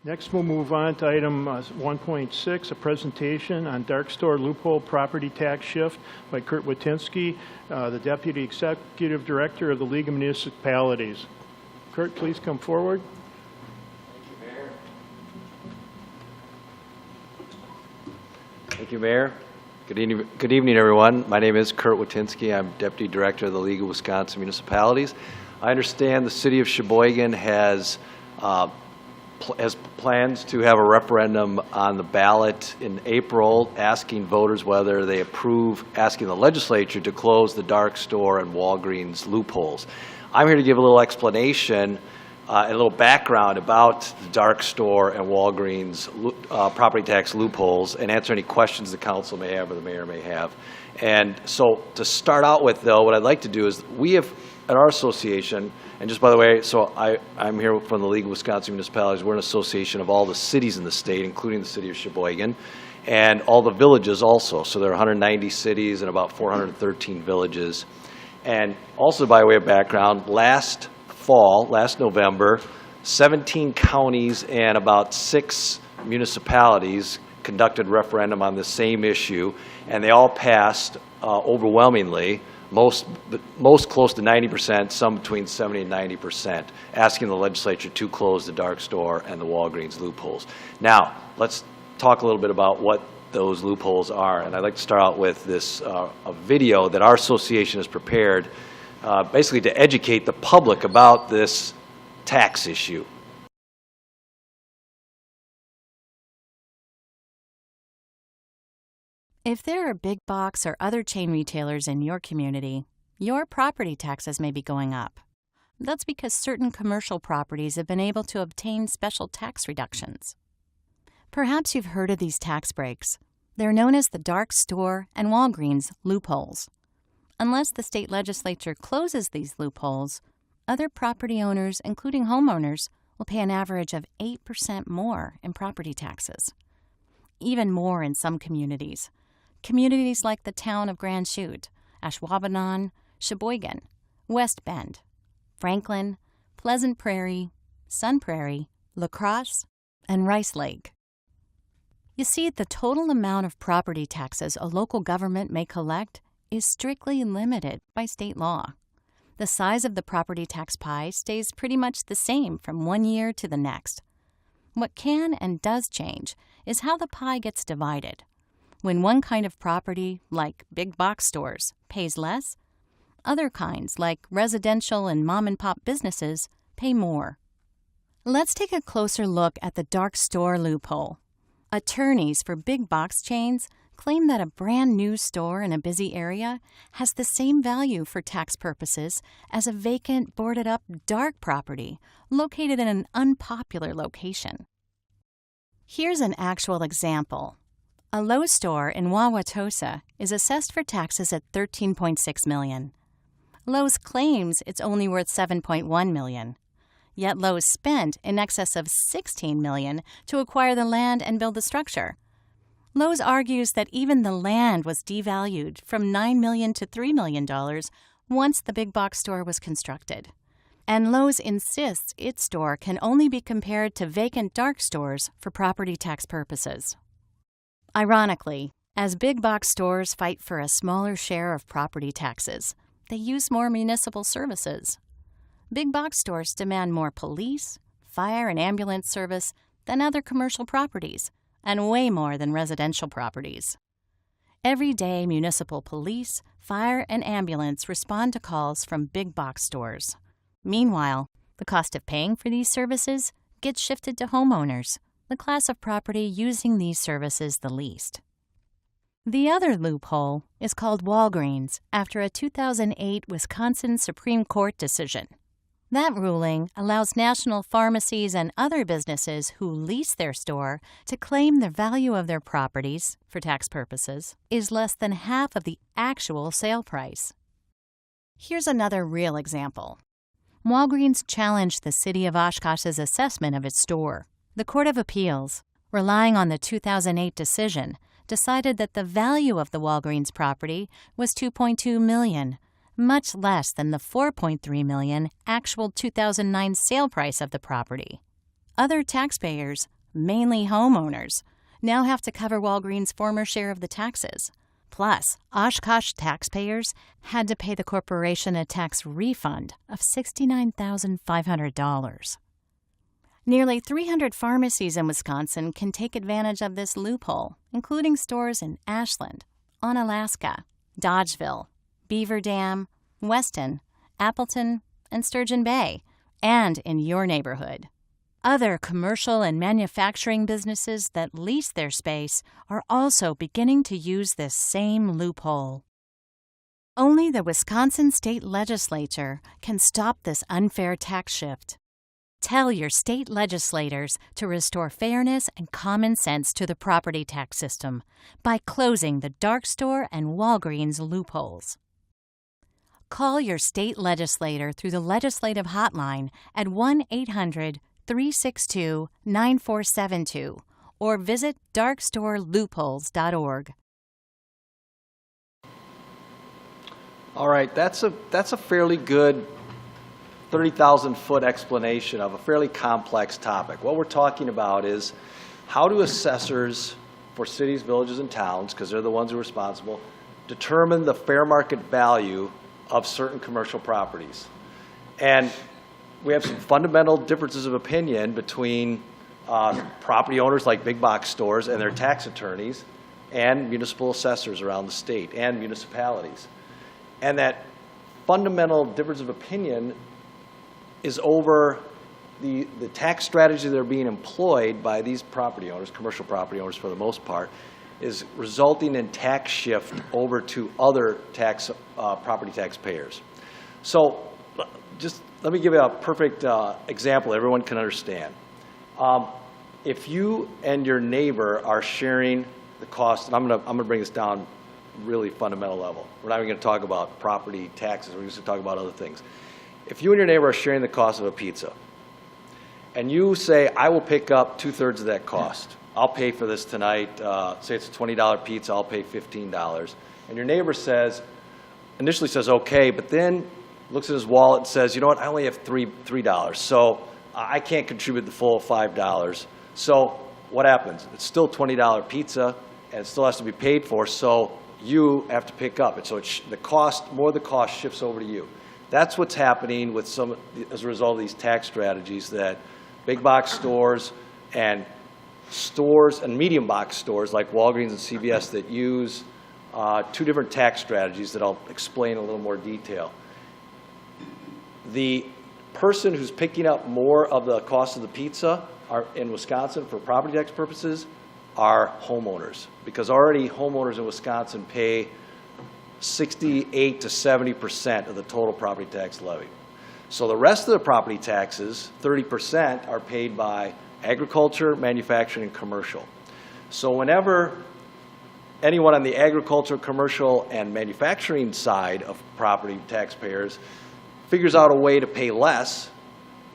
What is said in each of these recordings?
Next, we'll move on to item 1.6, a presentation on Dark Store Loophole Property Tax Shift by Curt Witynski, the Deputy Executive Director of the League of Municipalities. Curt, please come forward. Thank you, Mayor. Thank you, Mayor. Good evening, everyone. My name is Curt Witynski. I'm Deputy Director of the League of Wisconsin Municipalities. I understand the City of Sheboygan has plans to have a referendum on the ballot in April asking voters whether they approve asking the legislature to close the Dark Store and Walgreens loopholes. I'm here to give a little explanation and a little background about the Dark Store and Walgreens property tax loopholes and answer any questions the council may have or the mayor may have. And so to start out with, though, what I'd like to do is we have at our association, and just by the way, so I'm here from the League of Wisconsin Municipalities. We're an association of all the cities in the state, including the city of Sheboygan, and all the villages also. So there are 190 cities and about 413 villages. And also by way of background, last November, 17 counties and about 6 municipalities conducted referendum on the same issue, and they all passed overwhelmingly. Most close to 90%, some between 70 and 90%, asking the legislature to close the Dark Store and the Walgreens loopholes. Now, let's talk a little bit about what those loopholes are. And I'd like to start out with this a video that our association has prepared basically to educate the public about this tax issue. If there are big box or other chain retailers in your community, your property taxes may be going up. That's because certain commercial properties have been able to obtain special tax reductions. Perhaps you've heard of these tax breaks. They're known as the Dark Store and Walgreens loopholes. Unless the state legislature closes these loopholes, other property owners, including homeowners, will pay an average of 8% more in property taxes. Even more in some communities. Communities like the town of Grand Chute, Ashwaubenon, Sheboygan, West Bend, Franklin, Pleasant Prairie, Sun Prairie, La Crosse, and Rice Lake. You see, the total amount of property taxes a local government may collect is strictly limited by state law. The size of the property tax pie stays pretty much the same from one year to the next. What can and does change is how the pie gets divided. When one kind of property, like big box stores, pays less, other kinds, like residential and mom-and-pop businesses, pay more. Let's take a closer look at the Dark Store loophole. Attorneys for big box chains claim that a brand new store in a busy area has the same value for tax purposes as a vacant, boarded-up, dark property located in an unpopular location. Here's an actual example. A Lowe's store in Wauwatosa is assessed for taxes at $13.6 million. Lowe's claims it's only worth $7.1 million. Yet Lowe's spent in excess of $16 million to acquire the land and build the structure. Lowe's argues that even the land was devalued from $9 million to $3 million once the big box store was constructed. And Lowe's insists its store can only be compared to vacant dark stores for property tax purposes. Ironically, as big box stores fight for a smaller share of property taxes, they use more municipal services. Big box stores demand more police, fire, and ambulance service than other commercial properties, and way more than residential properties. Every day, municipal police, fire, and ambulance respond to calls from big box stores. Meanwhile, the cost of paying for these services gets shifted to homeowners, the class of property using these services the least. The other loophole is called Walgreens after a 2008 Wisconsin Supreme Court decision. That ruling allows national pharmacies and other businesses who lease their store to claim the value of their properties, for tax purposes, is less than half of the actual sale price. Here's another real example. Walgreens challenged the city of Oshkosh's assessment of its store. The Court of Appeals, relying on the 2008 decision, decided that the value of the Walgreens property was $2.2 million, much less than the $4.3 million actual 2009 sale price of the property. Other taxpayers, mainly homeowners, now have to cover Walgreens' former share of the taxes. Plus, Oshkosh taxpayers had to pay the corporation a tax refund of $69,500. Nearly 300 pharmacies in Wisconsin can take advantage of this loophole, including stores in Ashland, Onalaska, Dodgeville, Beaver Dam, Weston, Appleton, and Sturgeon Bay, and in your neighborhood. Other commercial and manufacturing businesses that lease their space are also beginning to use this same loophole. Only the Wisconsin State Legislature can stop this unfair tax shift. Tell your state legislators to restore fairness and common sense to the property tax system by closing the Dark Store and Walgreens loopholes. Call your state legislator through the legislative hotline at 1-800-362-9472 or visit darkstoreloopholes.org. All right, that's a fairly good 30,000-foot explanation of a fairly complex topic. What we're talking about is how do assessors for cities, villages, and towns, because they're the ones who are responsible, determine the fair market value of certain commercial properties. And we have some fundamental differences of opinion between property owners like big box stores and their tax attorneys and municipal assessors around the state and municipalities. And that fundamental difference of opinion is over the tax strategy that are being employed by these property owners, commercial property owners for the most part, is resulting in tax shift over to other property tax payers. So just let me give you a perfect example everyone can understand. If you and your neighbor are sharing the cost, and I'm gonna bring this down really fundamental level. We're not even going to talk about property taxes. We're just going to talk about other things. If you and your neighbor are sharing the cost of a pizza, and you say, I will pick up 2/3 of that cost. I'll pay for this tonight. Say it's a $20 pizza, I'll pay $15. And your neighbor initially says, okay, but then looks at his wallet and says, you know what, I only have $3, so I can't contribute the full $5. So what happens? It's still $20 pizza, and it still has to be paid for, so you have to pick up. And so more of the cost shifts over to you. That's what's happening with as a result of these tax strategies that big box stores and medium box stores like Walgreens and CVS that use two different tax strategies that I'll explain in a little more detail. The person who's picking up more of the cost of the pizza in Wisconsin for property tax purposes are homeowners, because already homeowners in Wisconsin pay 68 to 70% of the total property tax levy. So the rest of the property taxes, 30%, are paid by agriculture, manufacturing, and commercial. So whenever anyone on the agriculture, commercial, and manufacturing side of property taxpayers figures out a way to pay less,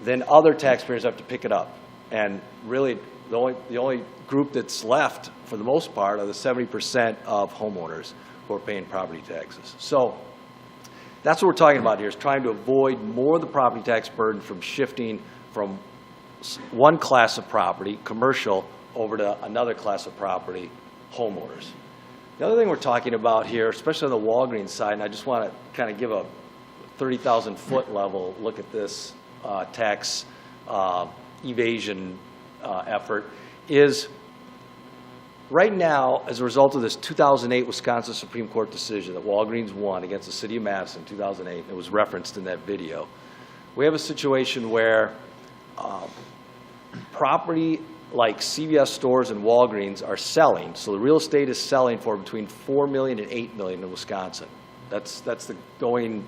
then other taxpayers have to pick it up. And really, the only group that's left, for the most part, are the 70% of homeowners who are paying property taxes. So that's what we're talking about here, is trying to avoid more of the property tax burden from shifting from one class of property, commercial, over to another class of property, homeowners. The other thing we're talking about here, especially on the Walgreens side, and I just want to kind of give a 30,000-foot level look at this tax evasion effort, is right now, as a result of this 2008 Wisconsin Supreme Court decision that Walgreens won against the city of Madison in 2008, and it was referenced in that video, we have a situation where property like CVS stores and Walgreens are selling. So the real estate is selling for between $4 million and $8 million in Wisconsin. That's the going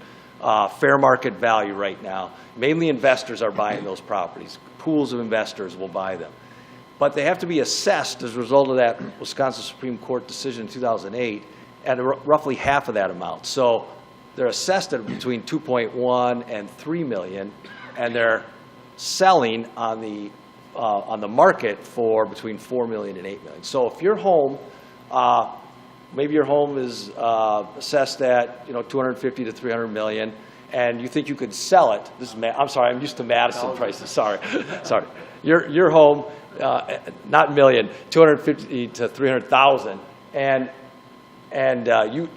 fair market value right now. Mainly investors are buying those properties. Pools of investors will buy them. But they have to be assessed as a result of that Wisconsin Supreme Court decision in 2008 at roughly half of that amount. So they're assessed at between 2.1 and 3 million, and they're selling on the market for between 4 million and 8 million. So if your home, maybe your home is assessed at 250 to 300 million, and you think you could sell it. I'm sorry, I'm used to Madison prices. Sorry. your home, not million, 250 to 300,000, and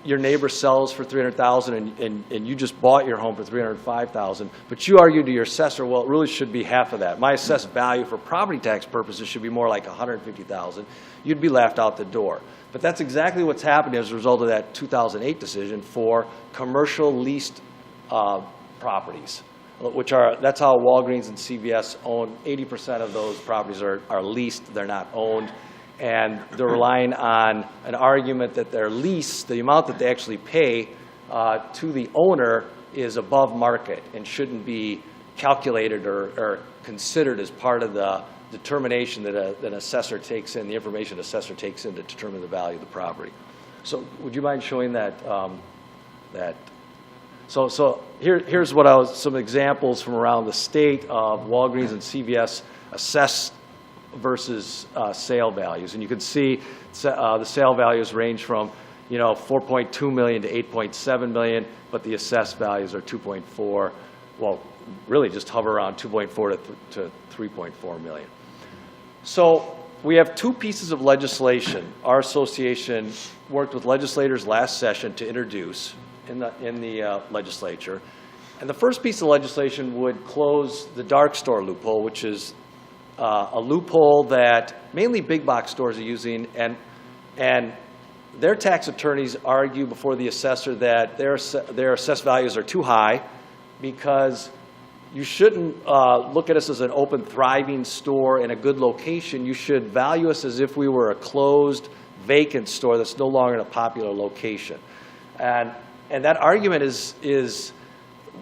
your neighbor sells for 300,000, and you just bought your home for 305,000, but you argue to your assessor, well, it really should be half of that. My assessed value for property tax purposes should be more like 150,000. You'd be laughed out the door. But that's exactly what's happening as a result of that 2008 decision for commercial leased properties, that's how Walgreens and CVS own 80% of those properties are leased. They're not owned. And they're relying on an argument that their lease, the amount that they actually pay to the owner, is above market and shouldn't be calculated or considered as part of the determination that an assessor takes in, the information an assessor takes in to determine the value of the property. So would you mind showing that? So here's some examples from around the state of Walgreens and CVS assessed versus sale values, and you can see the sale values range from 4.2 million to 8.7 million, but the assessed values are 2.4. Well, really just hover around 2.4 to 3.4 million. So we have two pieces of legislation our association worked with legislators last session to introduce in the legislature, and the first piece of legislation would close the dark store loophole, which is a loophole that mainly big box stores are using, and their tax attorneys argue before the assessor that their assessed values are too high because you shouldn't look at us as an open, thriving store in a good location. You should value us as if we were a closed, vacant store that's no longer in a popular location. And that argument is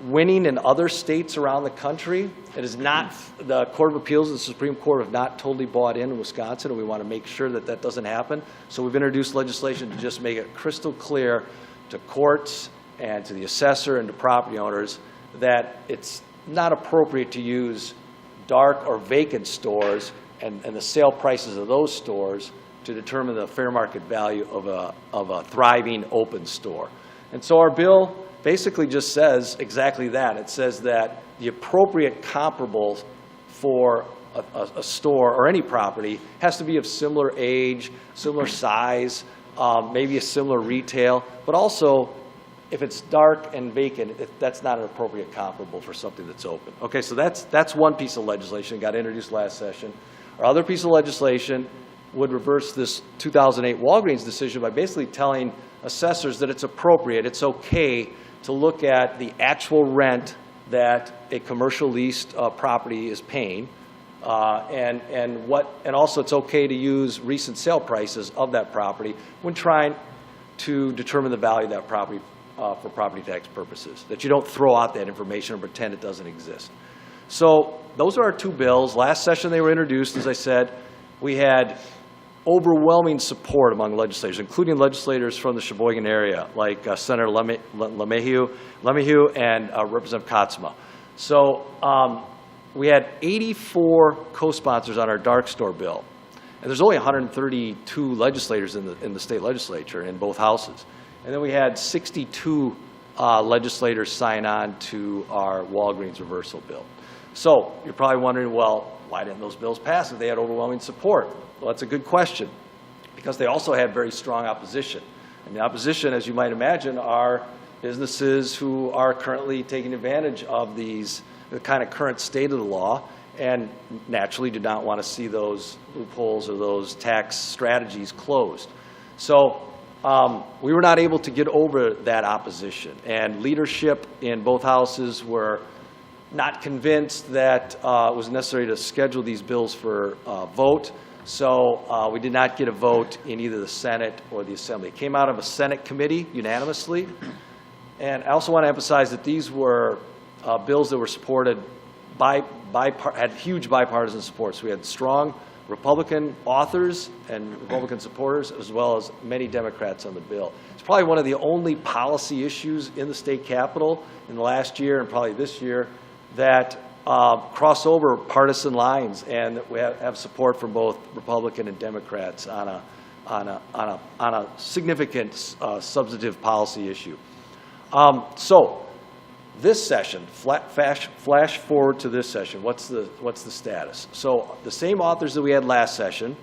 winning in other states around the country. It is not, the Court of Appeals and the Supreme Court have not totally bought in Wisconsin, and we want to make sure that that doesn't happen. So we've introduced legislation to just make it crystal clear to courts and to the assessor and to property owners that it's not appropriate to use dark or vacant stores and the sale prices of those stores to determine the fair market value of a thriving open store. And so our bill basically just says exactly that. It says that the appropriate comparable for a store or any property has to be of similar age, similar size, maybe a similar retail, but also if it's dark and vacant, that's not an appropriate comparable for something that's open. Okay, so that's one piece of legislation that got introduced last session. Our other piece of legislation would reverse this 2008 Walgreens decision by basically telling assessors that it's appropriate, it's okay to look at the actual rent that a commercial leased property is paying, and also it's okay to use recent sale prices of that property when trying to determine the value of that property for property tax purposes, that you don't throw out that information and pretend it doesn't exist. So those are our two bills. Last session they were introduced, as I said. We had overwhelming support among legislators, including legislators from the Sheboygan area, like Senator LeMahieu and Representative Katzma. So we had 84 co-sponsors on our dark store bill, and there's only 132 legislators in the state legislature in both houses. And then we had 62 legislators sign on to our Walgreens reversal bill. So you're probably wondering, well, why didn't those bills pass if they had overwhelming support? Well, that's a good question, because they also had very strong opposition. And the opposition, as you might imagine, are businesses who are currently taking advantage of the kind of current state of the law and naturally do not want to see those loopholes or those tax strategies closed. So we were not able to get over that opposition, and leadership in both houses were not convinced that it was necessary to schedule these bills for vote. So we did not get a vote in either the Senate or the Assembly. It came out of a Senate committee unanimously. And I also want to emphasize that these were bills that were supported had huge bipartisan support. So we had strong Republican authors and Republican supporters, as well as many Democrats on the bill. It's probably one of the only policy issues in the state capitol in the last year and probably this year that cross over partisan lines, and that we have support from both Republican and Democrats on a significant substantive policy issue. So this session, flash forward to this session, what's the status? So the same authors that we had last session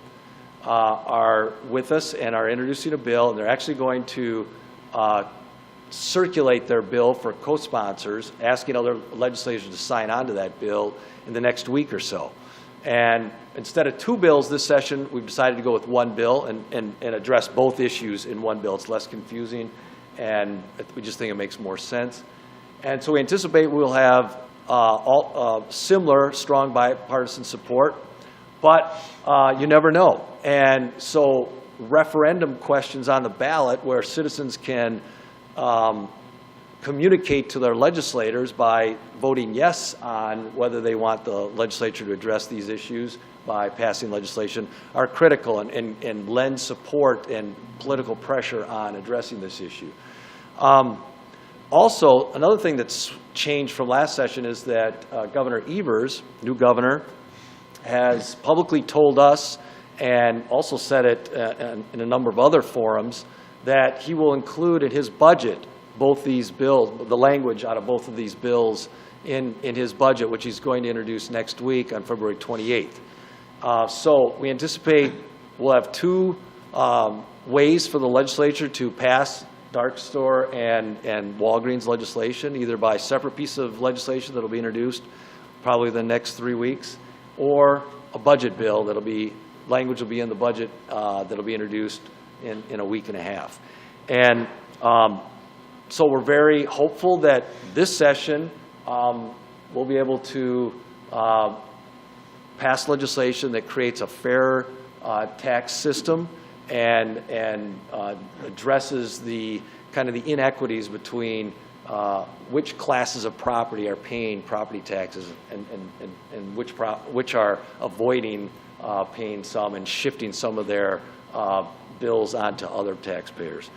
are with us and are introducing a bill, and they're actually going to circulate their bill for co-sponsors, asking other legislators to sign on to that bill in the next week or so. And instead of 2 bills this session, we've decided to go with 1 bill and address both issues in 1 bill. It's less confusing, and we just think it makes more sense. And so we anticipate we'll have similar strong bipartisan support, but you never know. And so referendum questions on the ballot where citizens can communicate to their legislators by voting yes on whether they want the legislature to address these issues by passing legislation are critical and lend support and political pressure on addressing this issue. Also, another thing that's changed from last session is that Governor Evers, new governor, has publicly told us and also said it in a number of other forums that he will include in his budget both these bills, the language out of both of these bills in his budget, which he's going to introduce next week on February 28th. So we anticipate we'll have 2 ways for the legislature to pass Dark Store and Walgreens legislation, either by separate piece of legislation that will be introduced probably the next 3 weeks, or a budget bill that'll be, language will be in the budget that'll be introduced in a week and a half. And so we're very hopeful that this session we'll be able to pass legislation that creates a fair tax system and addresses the kind of the inequities between which classes of property are paying property taxes and which are avoiding paying some and shifting some of their bills onto other taxpayers.